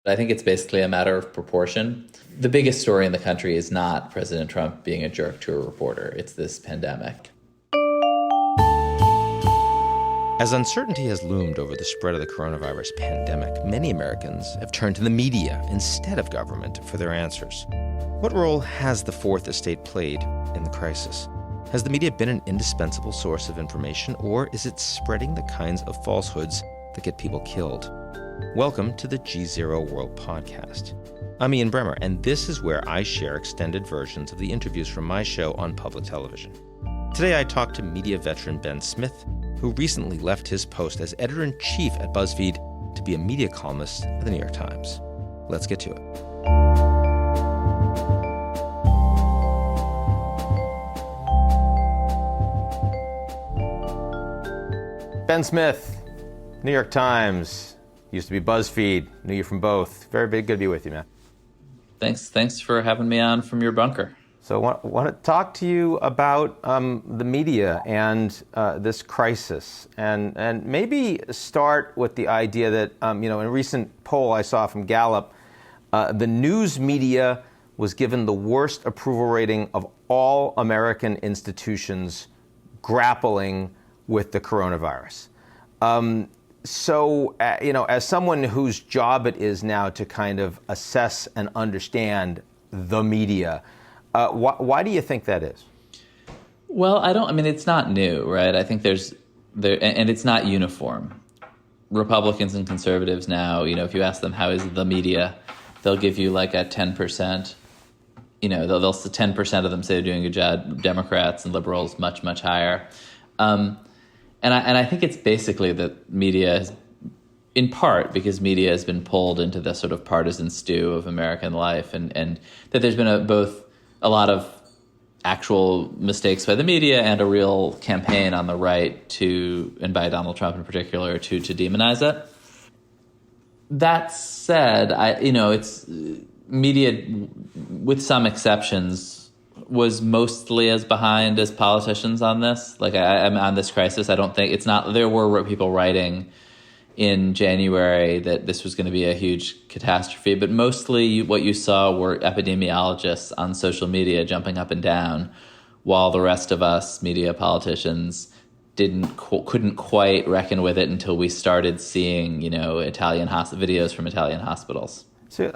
I think it's basically a matter of proportion. The biggest story in the country is not President Trump being a jerk to a reporter. It's this pandemic. As uncertainty has loomed over the spread of the coronavirus pandemic, many Americans have turned to the media instead of government for their answers. What role has the Fourth Estate played in the crisis? Has the media been an indispensable source of information, or is it spreading the kinds of falsehoods that get people killed? Welcome to the GZERO World Podcast. I'm Ian Bremmer, and this is where I share extended versions of the interviews from my show on public television. Today I talked to media veteran Ben Smith, who recently left his post as editor-in-chief at BuzzFeed to be a media columnist at the New York Times. Let's get to it. Ben Smith, New York Times, used to be BuzzFeed, knew you from both. Very good to be with you, man. Thanks for having me on from your bunker. So I want to talk to you about the media and this crisis, and maybe start with the idea that, in a recent poll I saw from Gallup, the news media was given the worst approval rating of all American institutions grappling with the coronavirus. As someone whose job it is now to kind of assess and understand the media, why do you think that is? Well, it's not new, right? I think and it's not uniform. Republicans and conservatives now, if you ask them how is the media, they'll give you like a 10%. They'll 10% of them say they're doing a good job. Democrats and liberals much, much higher. And I think it's basically that media, in part because media has been pulled into the sort of partisan stew of American life, and that there's been both a lot of actual mistakes by the media and a real campaign on the right and by Donald Trump in particular, to demonize it. That said, it's media, with some exceptions, was mostly as behind as politicians on this. Like I'm on this crisis. I don't think there were people writing in January that this was going to be a huge catastrophe, but mostly what you saw were epidemiologists on social media jumping up and down, while the rest of us media politicians couldn't quite reckon with it until we started seeing, videos from Italian hospitals. So,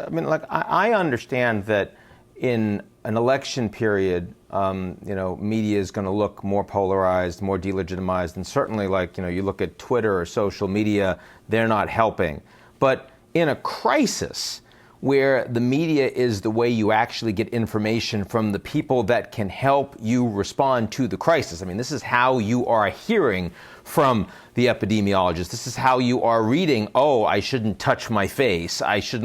I understand that in an election period, media is going to look more polarized, more delegitimized, and certainly, you look at Twitter or social media, they're not helping. But in a crisis where the media is the way you actually get information from the people that can help you respond to the crisis. This is how you are hearing from the epidemiologists. This is how you are reading, I shouldn't touch my face. I should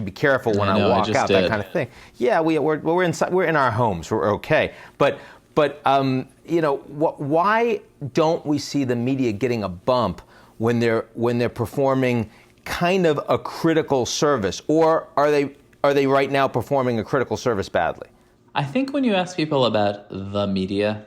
be careful when I walk out, that kind of thing. Yeah, we're inside, we're in our homes, we're okay. But why don't we see the media getting a bump when they're performing kind of a critical service, or are they right now performing a critical service badly? I think when you ask people about the media,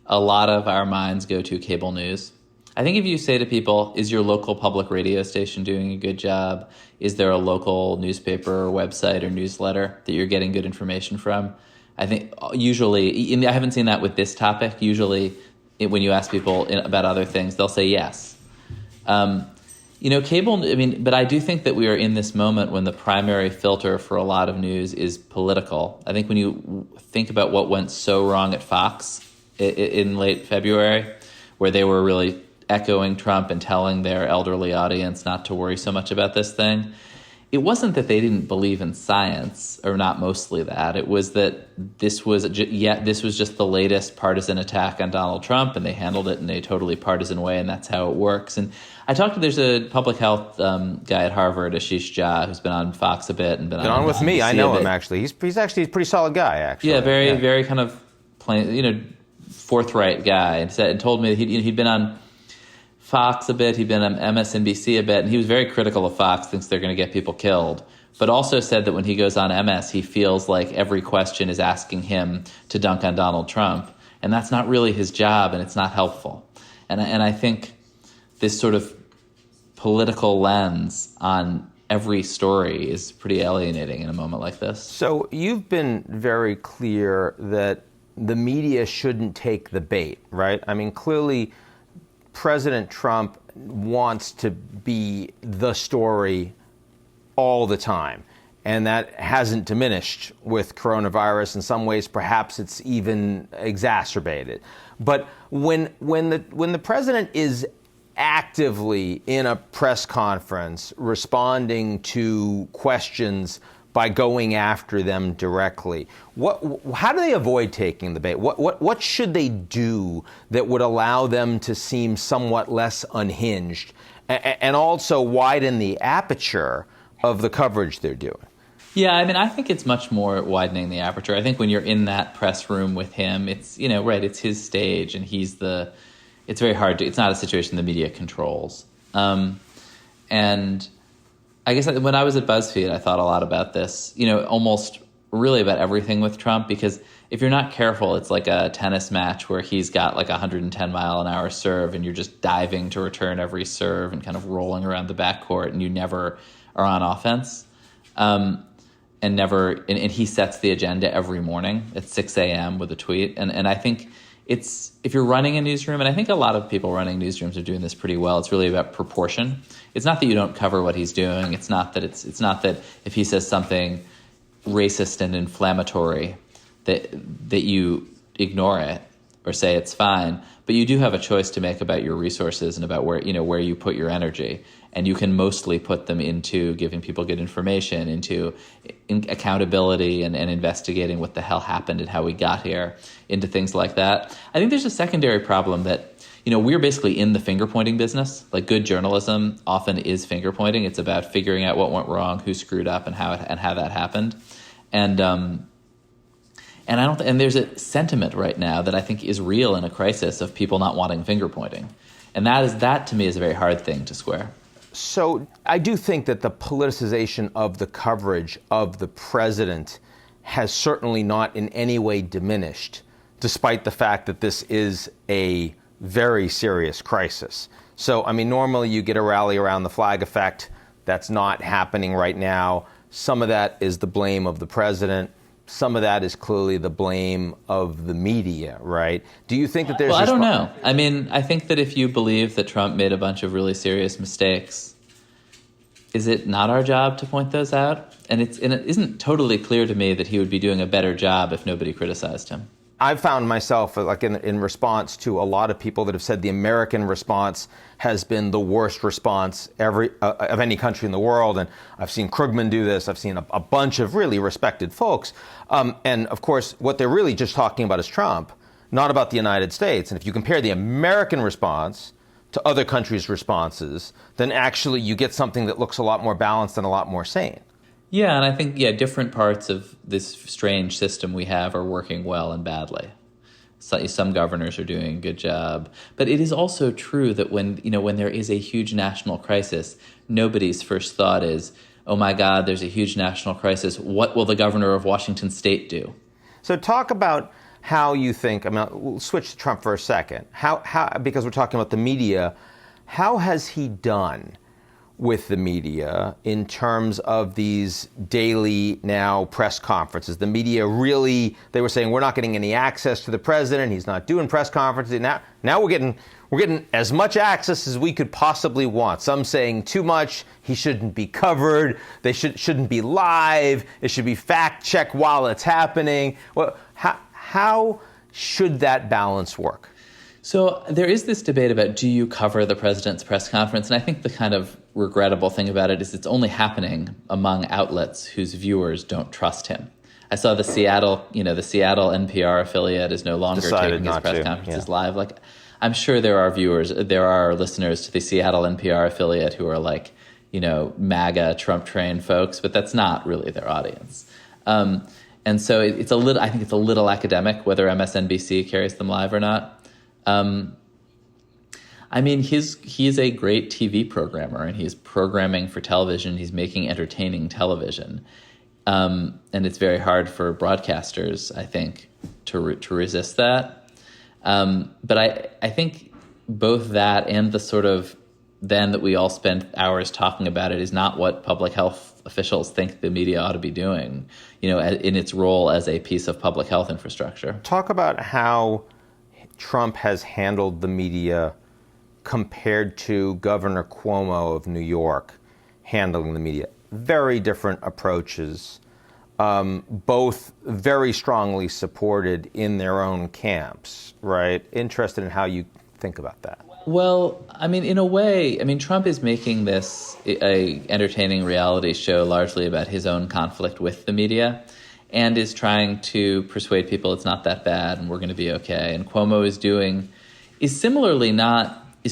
a lot of our minds go to cable news. I think if you say to people, is your local public radio station doing a good job? Is there a local newspaper or website or newsletter that you're getting good information from? I think usually, I haven't seen that with this topic. Usually when you ask people about other things, they'll say yes. Cable, but I do think that we are in this moment when the primary filter for a lot of news is political. I think when you think about what went so wrong at Fox in late February, where they were really echoing Trump and telling their elderly audience not to worry so much about this thing, it wasn't that they didn't believe in science, or not mostly that. It was that this was just the latest partisan attack on Donald Trump, and they handled it in a totally partisan way, and that's how it works. And there's a public health guy at Harvard, Ashish Jha, who's been on Fox a bit and been on with me. I know him, actually. He's actually a pretty solid guy, actually. Yeah, very kind of plain, forthright guy, and told me that he'd been on Fox a bit, he'd been on MSNBC a bit, and he was very critical of Fox, thinks they're going to get people killed, but also said that when he goes on MS, he feels like every question is asking him to dunk on Donald Trump, and that's not really his job, and it's not helpful. And I think this sort of political lens on every story is pretty alienating in a moment like this. So you've been very clear that the media shouldn't take the bait, right? I mean, clearly President Trump wants to be the story all the time. And that hasn't diminished with coronavirus. In some ways, perhaps it's even exacerbated. But when the president is actively in a press conference responding to questions by going after them directly, how do they avoid taking the bait? What should they do that would allow them to seem somewhat less unhinged and also widen the aperture of the coverage they're doing? Yeah, I mean, I think it's much more widening the aperture. I think when you're in that press room with him, it's, right, it's his stage, and it's very hard it's not a situation the media controls. And I guess when I was at BuzzFeed, I thought a lot about this, almost really about everything with Trump, because if you're not careful, it's like a tennis match where he's got like a 110-mile-an-hour serve, and you're just diving to return every serve and kind of rolling around the backcourt, and you never are on offense. And he sets the agenda every morning at 6 a.m. with a tweet. And I think if you're running a newsroom, and I think a lot of people running newsrooms are doing this pretty well, it's really about proportion. It's not that you don't cover what he's doing. It's not that if he says something racist and inflammatory that you ignore it or say it's fine, but you do have a choice to make about your resources and about where you put your energy. And you can mostly put them into giving people good information, into accountability and investigating what the hell happened and how we got here, into things like that. I think there's a secondary problem that, we're basically in the finger-pointing business. Like, good journalism often is finger-pointing. It's about figuring out what went wrong, who screwed up, and how that happened. And there's a sentiment right now that I think is real in a crisis of people not wanting finger-pointing. And that to me is a very hard thing to square. So I do think that the politicization of the coverage of the president has certainly not in any way diminished, despite the fact that this is a very serious crisis. So, I mean, normally you get a rally around the flag effect. That's not happening right now. Some of that is the blame of the president. Some of that is clearly the blame of the media, right? Do you think that there's... Well, I don't know. I mean, I think that if you believe that Trump made a bunch of really serious mistakes, is it not our job to point those out? And it isn't totally clear to me that he would be doing a better job if nobody criticized him. I've found myself, like in response to a lot of people that have said the American response has been the worst response of any country in the world. And I've seen Krugman do this. I've seen a bunch of really respected folks. And of course, what they're really just talking about is Trump, not about the United States. And if you compare the American response to other countries' responses, then actually you get something that looks a lot more balanced and a lot more sane. Yeah, and I think, different parts of this strange system we have are working well and badly. So, some governors are doing a good job. But it is also true that when there is a huge national crisis, nobody's first thought is, oh my God, there's a huge national crisis. What will the governor of Washington State do? So talk about how you think, we'll switch to Trump for a second. How because we're talking about the media, how has he done with the media in terms of these daily now press conferences? The media really, they were saying, we're not getting any access to the president. He's not doing press conferences. Now we're getting as much access as we could possibly want. Some saying too much. He shouldn't be covered. They shouldn't be live. It should be fact checked while it's happening. Well, how should that balance work? So there is this debate about, do you cover the president's press conference? And I think the kind of regrettable thing about it is it's only happening among outlets whose viewers don't trust him. I saw the Seattle NPR affiliate is no longer taking his press conferences live. Like, I'm sure there are listeners to the Seattle NPR affiliate who are like, MAGA Trump train folks, but that's not really their audience. And so I think it's a little academic whether MSNBC carries them live or not. He's a great TV programmer, and he's programming for television. He's making entertaining television. And it's very hard for broadcasters, I think, to resist that. But I think both that and the sort of then that we all spend hours talking about it is not what public health officials think the media ought to be doing, in its role as a piece of public health infrastructure. Talk about how Trump has handled the media compared to Governor Cuomo of New York handling the media. Very different approaches, both very strongly supported in their own camps, right? Interested in how you think about that. Well, in a way, Trump is making this a entertaining reality show largely about his own conflict with the media and is trying to persuade people it's not that bad and we're going to be okay. And Cuomo is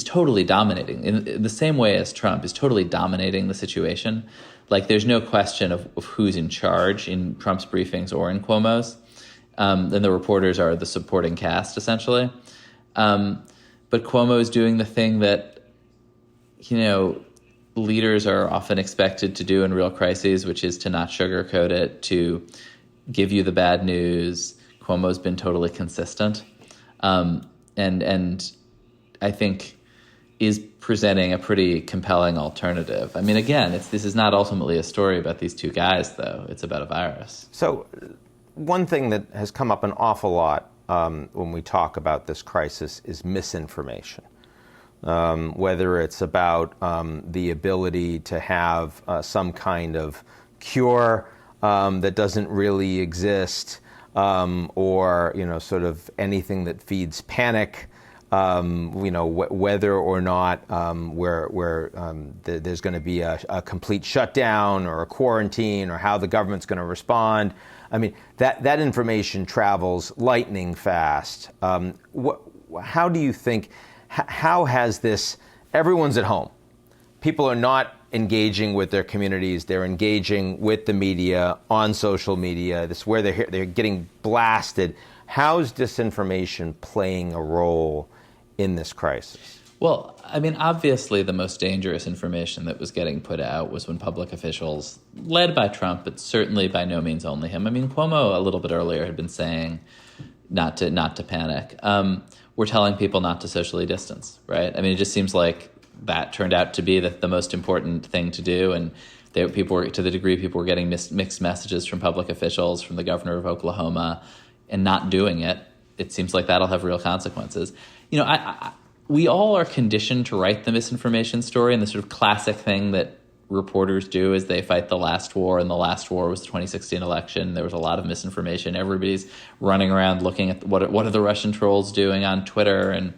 totally dominating in the same way as Trump is totally dominating the situation. Like, there's no question of who's in charge in Trump's briefings or in Cuomo's. And the reporters are the supporting cast, essentially. But Cuomo is doing the thing that, leaders are often expected to do in real crises, which is to not sugarcoat it, to give you the bad news. Cuomo's been totally consistent. And I think is presenting a pretty compelling alternative. Again, this is not ultimately a story about these two guys, though. It's about a virus. So one thing that has come up an awful lot when we talk about this crisis is misinformation. Whether it's about the ability to have some kind of cure that doesn't really exist, or sort of anything that feeds panic. Whether or not there's going to be a complete shutdown or a quarantine, or how the government's going to respond. That information travels lightning fast. How do you think? How has this? Everyone's at home. People are not engaging with their communities. They're engaging with the media on social media. This is where they're getting blasted. How's disinformation playing a role in this crisis? Well, obviously the most dangerous information that was getting put out was when public officials, led by Trump, but certainly by no means only him. Cuomo a little bit earlier had been saying not to panic. We're telling people not to socially distance, right? It just seems like that turned out to be the most important thing to do. And to the degree people were getting mixed messages from public officials, from the governor of Oklahoma, and not doing it, it seems like that'll have real consequences. We all are conditioned to write the misinformation story, and the sort of classic thing that reporters do is they fight the last war, and the last war was the 2016 election. There was a lot of misinformation. Everybody's running around looking at what are the Russian trolls doing on Twitter, and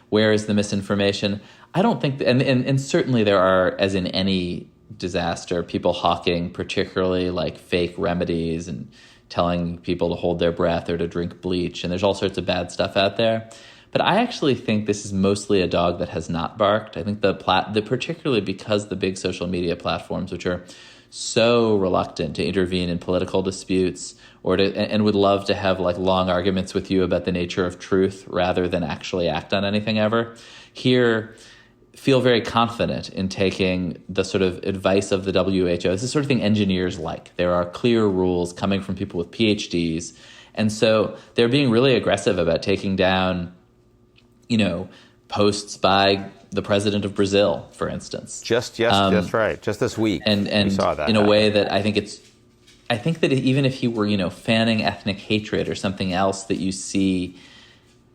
where is the misinformation? I don't think, and certainly there are, as in any disaster, people hawking particularly like fake remedies and telling people to hold their breath or to drink bleach, and there's all sorts of bad stuff out there. But I actually think this is mostly a dog that has not barked. I think particularly because the big social media platforms, which are so reluctant to intervene in political disputes and would love to have like long arguments with you about the nature of truth rather than actually act on anything ever, here feel very confident in taking the sort of advice of the WHO. This is the sort of thing engineers like. There are clear rules coming from people with PhDs. And so they're being really aggressive about taking down, posts by the president of Brazil, for instance. That's right. Just this week, and we saw that in a way that I think that even if he were, fanning ethnic hatred or something else that you see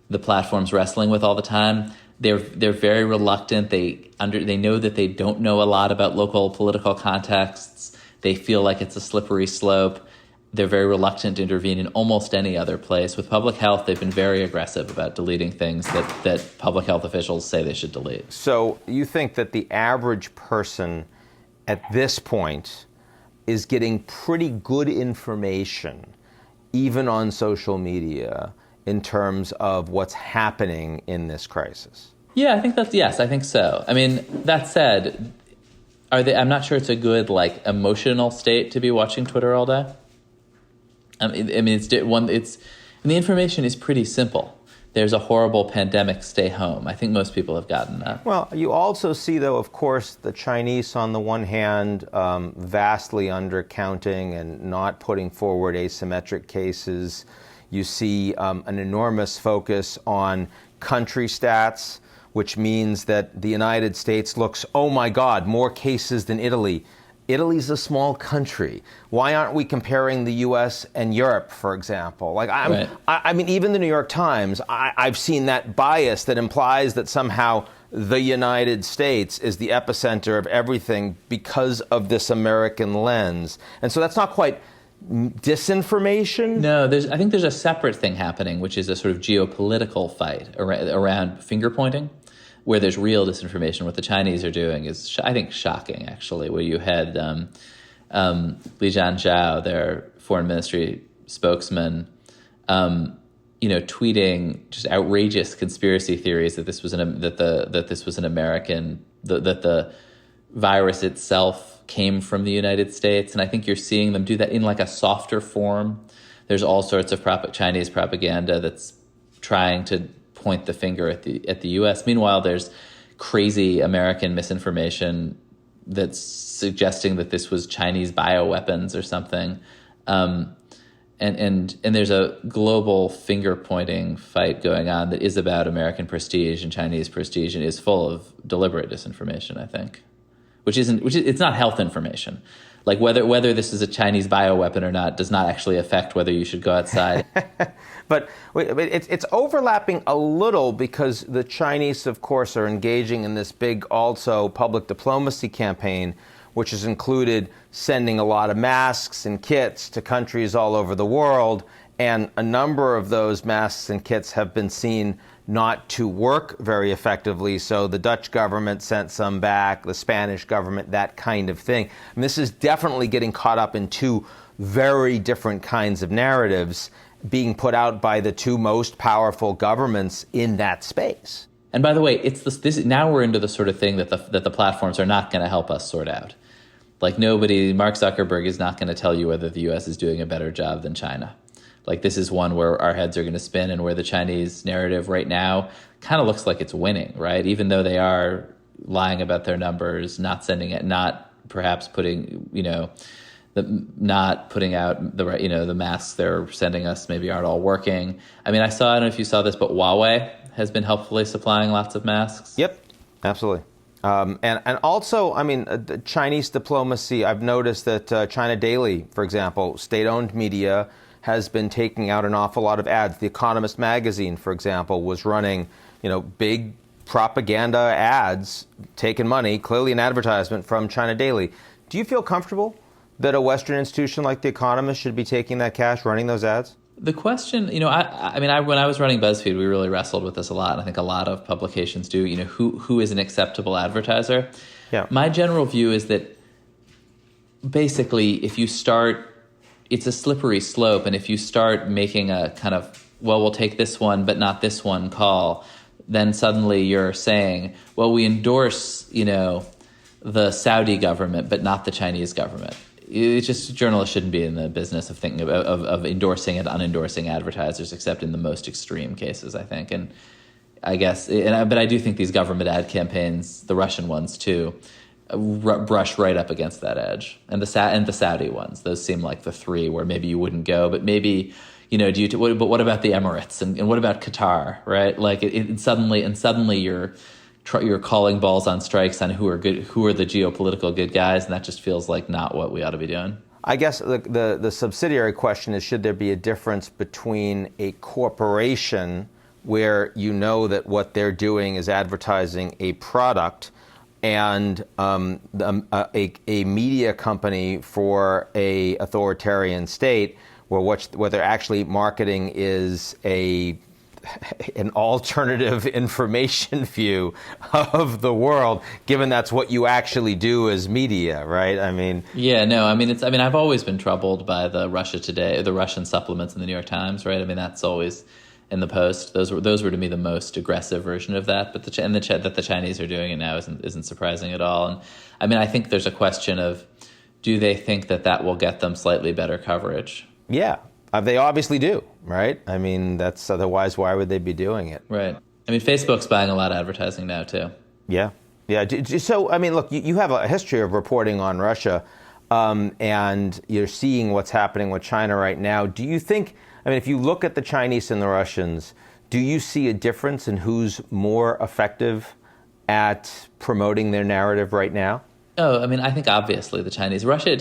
the platforms wrestling with all the time, they're very reluctant. They know that they don't know a lot about local political contexts. They feel like it's a slippery slope. They're very reluctant to intervene in almost any other place. With public health, they've been very aggressive about deleting things that public health officials say they should delete. So you think that the average person at this point is getting pretty good information, even on social media, in terms of what's happening in this crisis? Yeah, I think so. That said, I'm not sure it's a good emotional state to be watching Twitter all day. The information is pretty simple. There's a horrible pandemic, stay home. I think most people have gotten that. Well, you also see, though, of course, the Chinese, on the one hand, vastly undercounting and not putting forward asymmetric cases. You see an enormous focus on country stats, which means that the United States looks, oh my God, more cases than Italy. Italy's a small country. Why aren't we comparing the U.S. and Europe, for example? I mean, even the New York Times, I've seen that bias that implies that somehow the United States is the epicenter of everything because of this American lens. And so that's not quite disinformation? No, I think there's a separate thing happening, which is a sort of geopolitical fight around finger pointing, where there's real disinformation. What the Chinese are doing is, I think, shocking, actually, where you had Li Jianzhao, their foreign ministry spokesman, tweeting just outrageous conspiracy theories that this was an American, that the virus itself came from the United States. And I think you're seeing them do that in like a softer form. There's all sorts of Chinese propaganda that's trying to point the finger at the U.S. Meanwhile, there's crazy American misinformation that's suggesting that this was Chinese bioweapons or something. And there's a global finger pointing fight going on that is about American prestige and Chinese prestige and is full of deliberate disinformation, I think. It's not health information. Like whether this is a Chinese bioweapon or not does not actually affect whether you should go outside. But it's overlapping a little because the Chinese, of course, are engaging in this big also public diplomacy campaign, which has included sending a lot of masks and kits to countries all over the world. And a number of those masks and kits have been seen not to work very effectively. So the Dutch government sent some back, the Spanish government, that kind of thing. And this is definitely getting caught up in two very different kinds of narratives being put out by the two most powerful governments in that space. And by the way, it's this now we're into the sort of thing that the platforms are not going to help us sort out. Like Mark Zuckerberg is not going to tell you whether the U.S. is doing a better job than China. Like this is one where our heads are going to spin and where the Chinese narrative right now kind of looks like it's winning, right? Even though they are lying about their numbers, not sending it, not perhaps putting, not putting out the masks they're sending us maybe aren't all working. I mean, I don't know if you saw this, but Huawei has been helpfully supplying lots of masks. Yep, absolutely. And also, I mean, the Chinese diplomacy, I've noticed that China Daily, for example, state-owned media, has been taking out an awful lot of ads. The Economist magazine, for example, was running, big propaganda ads, taking money, clearly an advertisement from China Daily. Do you feel comfortable that a Western institution like The Economist should be taking that cash, running those ads? The question, when I was running BuzzFeed, we really wrestled with this a lot. And I think a lot of publications do, who is an acceptable advertiser? Yeah. My general view is that basically if you start, it's a slippery slope. And if you start making a kind of, we'll take this one, but not this one call, then suddenly you're saying, well, we endorse, the Saudi government, but not the Chinese government. It's just journalists shouldn't be in the business of thinking of endorsing and unendorsing advertisers, except in the most extreme cases, I think. And I guess, but I do think these government ad campaigns, the Russian ones too, brush right up against that edge. And the Saudi ones, those seem like the three where maybe you wouldn't go, but maybe, but what about the Emirates and what about Qatar, right? Like suddenly you're calling balls on strikes on who are the geopolitical good guys, and that just feels like not what we ought to be doing. I guess the subsidiary question is, should there be a difference between a corporation where you know that what they're doing is advertising a product and a media company for a authoritarian state where what they're actually marketing is an alternative information view of the world, given that's what you actually do as media, right? I've always been troubled by the Russia Today, the Russian supplements in the New York Times, right? I mean, that's always in the Post. Those were to me the most aggressive version of that. But that the Chinese are doing it now isn't surprising at all. And I mean, I think there's a question of, do they think that will get them slightly better coverage? Yeah. They obviously do, right? I mean, that's otherwise, why would they be doing it? Right. I mean, Facebook's buying a lot of advertising now, too. Yeah. Yeah. So, I mean, look, you have a history of reporting on Russia, and you're seeing what's happening with China right now. Do you think, if you look at the Chinese and the Russians, Do you see a difference in who's more effective at promoting their narrative right now? Oh, I mean, I think obviously the Chinese. Russia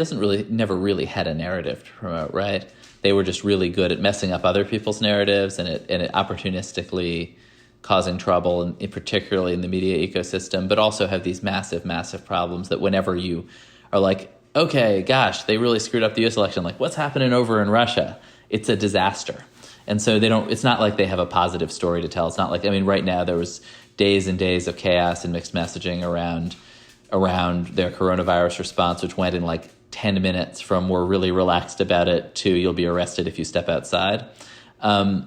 never really had a narrative to promote, right? They were just really good at messing up other people's narratives and it opportunistically causing trouble, and particularly in the media ecosystem, but also have these massive, massive problems that whenever you are like, okay, gosh, they really screwed up the U.S. election, like what's happening over in Russia? It's a disaster. And so it's not like they have a positive story to tell. It's not like, I mean, right now there was days and days of chaos and mixed messaging around their coronavirus response, which went in like 10 minutes from we're really relaxed about it to you'll be arrested if you step outside. China,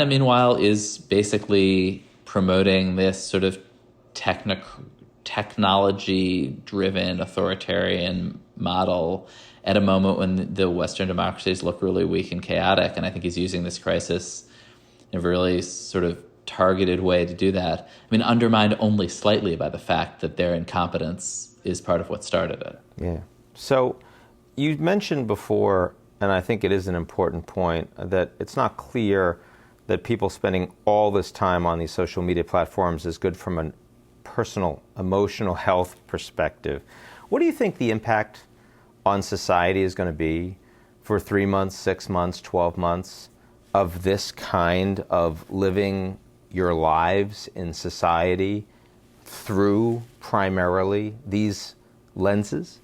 meanwhile, is basically promoting this sort of technology-driven authoritarian model at a moment when the Western democracies look really weak and chaotic. And I think he's using this crisis in a really sort of targeted way to do that. I mean, undermined only slightly by the fact that their incompetence is part of what started it. Yeah. So you mentioned before, and I think it is an important point, that it's not clear that people spending all this time on these social media platforms is good from a personal, emotional health perspective. What do you think the impact on society is going to be for 3 months, 6 months, 12 months of this kind of living your lives in society through primarily these lenses,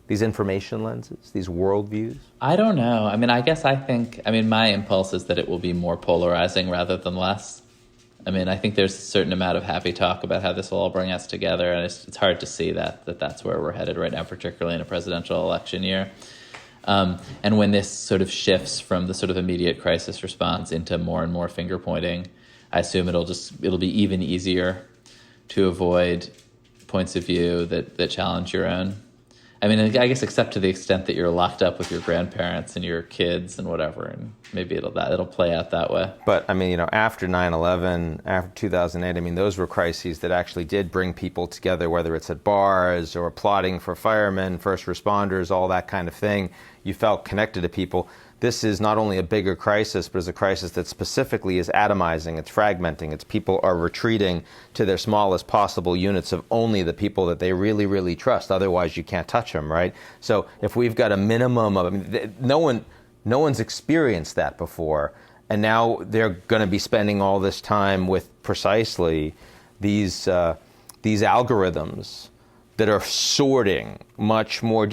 these information lenses, these worldviews? I don't know. I mean, my impulse is that it will be more polarizing rather than less. I mean, I think there's a certain amount of happy talk about how this will all bring us together, and it's hard to see that's where we're headed right now, particularly in a presidential election year. And when this sort of shifts from the sort of immediate crisis response into more and more finger pointing, I assume it'll be even easier to avoid points of view that challenge your own. I mean, I guess except to the extent that you're locked up with your grandparents and your kids and whatever, and maybe it'll play out that way. But I mean, after 9/11, after 2008, I mean, those were crises that actually did bring people together, whether it's at bars or applauding for firemen, first responders, all that kind of thing. You felt connected to people. This is not only a bigger crisis, but it's a crisis that specifically is atomizing, it's fragmenting, it's people are retreating to their smallest possible units of only the people that they really, really trust. Otherwise, you can't touch them, right? So if we've got a minimum of, I mean, no one's experienced that before, and now they're going to be spending all this time with precisely these algorithms that are sorting much more. I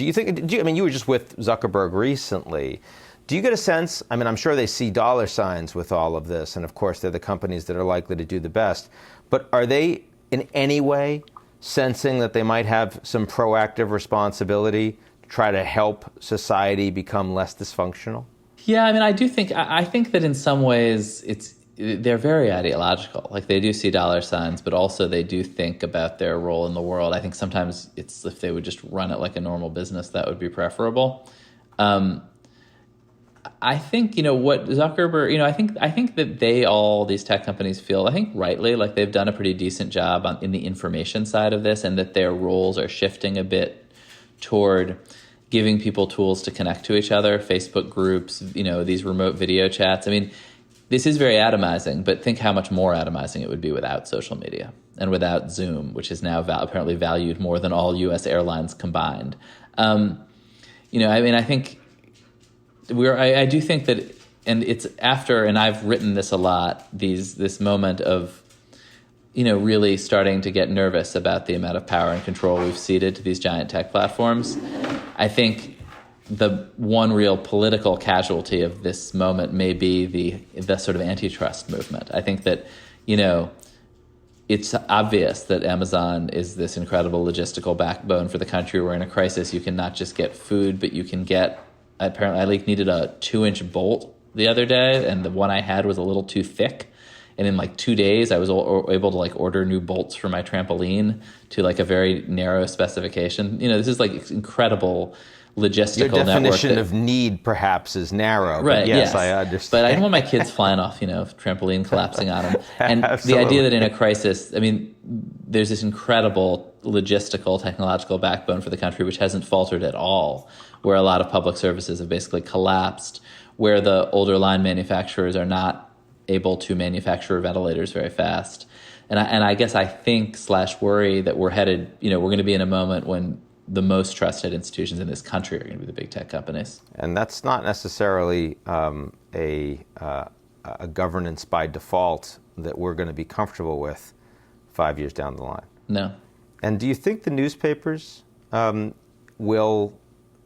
mean, you were just with Zuckerberg recently. Do you get a sense, I mean, I'm sure they see dollar signs with all of this, and of course they're the companies that are likely to do the best, but are they in any way sensing that they might have some proactive responsibility to try to help society become less dysfunctional? Yeah, I mean, I think that in some ways they're very ideological. Like, they do see dollar signs, but also they do think about their role in the world. I think sometimes if they would just run it like a normal business, that would be preferable. I think, what Zuckerberg, I think that these tech companies feel, I think rightly, like they've done a pretty decent job in the information side of this, and that their roles are shifting a bit toward giving people tools to connect to each other, Facebook groups, these remote video chats. I mean, this is very atomizing, but think how much more atomizing it would be without social media and without Zoom, which is now apparently valued more than all U.S. airlines combined. I think I do think that, and it's after, and I've written this a lot, this moment of, really starting to get nervous about the amount of power and control we've ceded to these giant tech platforms. I think the one real political casualty of this moment may be the sort of antitrust movement. I think that, it's obvious that Amazon is this incredible logistical backbone for the country. We're in a crisis. You can not just get food, but you can get, apparently I needed a 2-inch bolt the other day, and the one I had was a little too thick. And in 2 days, I was able to order new bolts for my trampoline to a very narrow specification. This is incredible logistical network. Your definition of need perhaps is narrow. Right, but yes, I understand. But I didn't want my kids flying off, trampoline collapsing on them. And the idea that in a crisis, I mean, there's this incredible logistical, technological backbone for the country, which hasn't faltered at all, where a lot of public services have basically collapsed, where the older line manufacturers are not able to manufacture ventilators very fast. And I guess I think / worry that we're headed, we're going to be in a moment when the most trusted institutions in this country are going to be the big tech companies. And that's not necessarily a governance by default that we're going to be comfortable with 5 years down the line. No. And do you think the newspapers will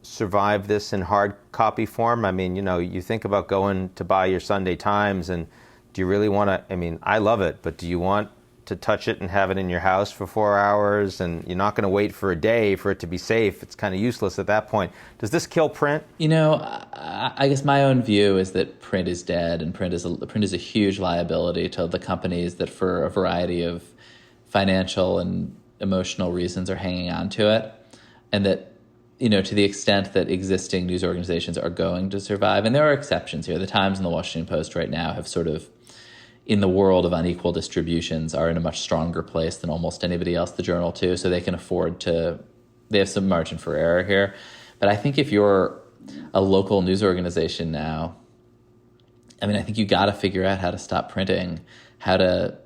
survive this in hard copy form? I mean, you think about going to buy your Sunday Times, and do you really want to, I love it, but do you want to touch it and have it in your house for 4 hours, and you're not going to wait for a day for it to be safe? It's kind of useless at that point. Does this kill print? I guess my own view is that print is dead, and print is a huge liability to the companies that, for a variety of financial and emotional reasons, are hanging on to it, and that to the extent that existing news organizations are going to survive, and there are exceptions here. The Times and the Washington Post right now have sort of, in the world of unequal distributions, are in a much stronger place than almost anybody else, the Journal too, so they can afford to, they have some margin for error here. But I think if you're a local news organization now, I think you got to figure out how to stop printing, how to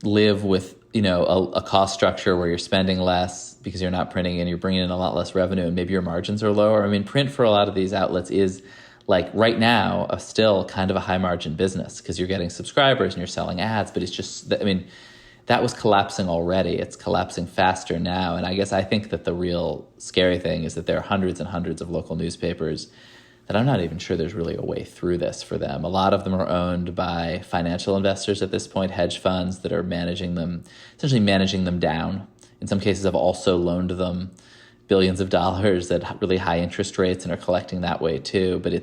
live with, a cost structure where you're spending less because you're not printing and you're bringing in a lot less revenue, and maybe your margins are lower. Print for a lot of these outlets is, like right now, still kind of a high margin business because you're getting subscribers and you're selling ads, but it's just, that was collapsing already. It's collapsing faster now. And I think that the real scary thing is that there are hundreds and hundreds of local newspapers that I'm not even sure there's really a way through this for them. A lot of them are owned by financial investors at this point, hedge funds that are essentially managing them down. In some cases have also loaned them billions of dollars at really high interest rates and are collecting that way too. But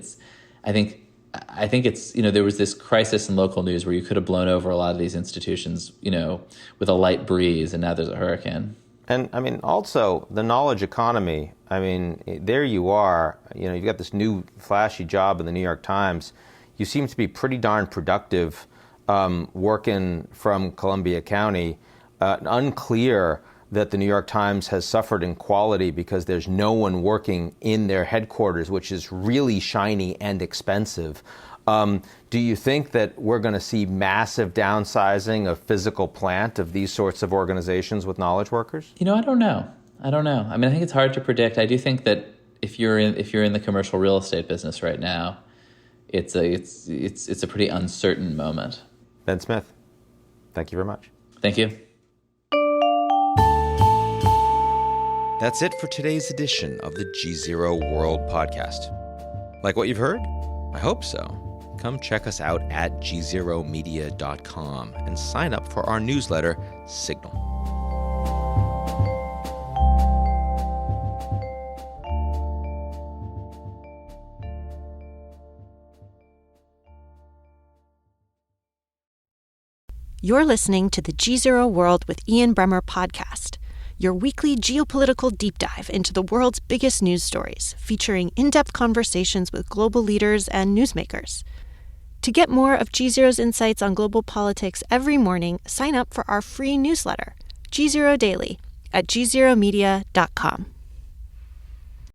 I think it's, there was this crisis in local news where you could have blown over a lot of these institutions, with a light breeze, and now there's a hurricane. And also the knowledge economy. There you are, you've got this new flashy job in the New York Times. You seem to be pretty darn productive working from Columbia County. Unclear that the New York Times has suffered in quality because there's no one working in their headquarters, which is really shiny and expensive. Do you think that we're going to see massive downsizing of physical plant of these sorts of organizations with knowledge workers? I don't know. I think it's hard to predict. I do think that if you're in the commercial real estate business right now, it's a pretty uncertain moment. Ben Smith, thank you very much. Thank you. That's it for today's edition of the GZERO World Podcast. Like what you've heard? I hope so. Come check us out at gzeromedia.com and sign up for our newsletter, Signal. You're listening to the GZERO World with Ian Bremmer podcast, your weekly geopolitical deep dive into the world's biggest news stories, featuring in-depth conversations with global leaders and newsmakers. To get more of GZERO's insights on global politics every morning, sign up for our free newsletter, GZERO Daily, at gzeromedia.com.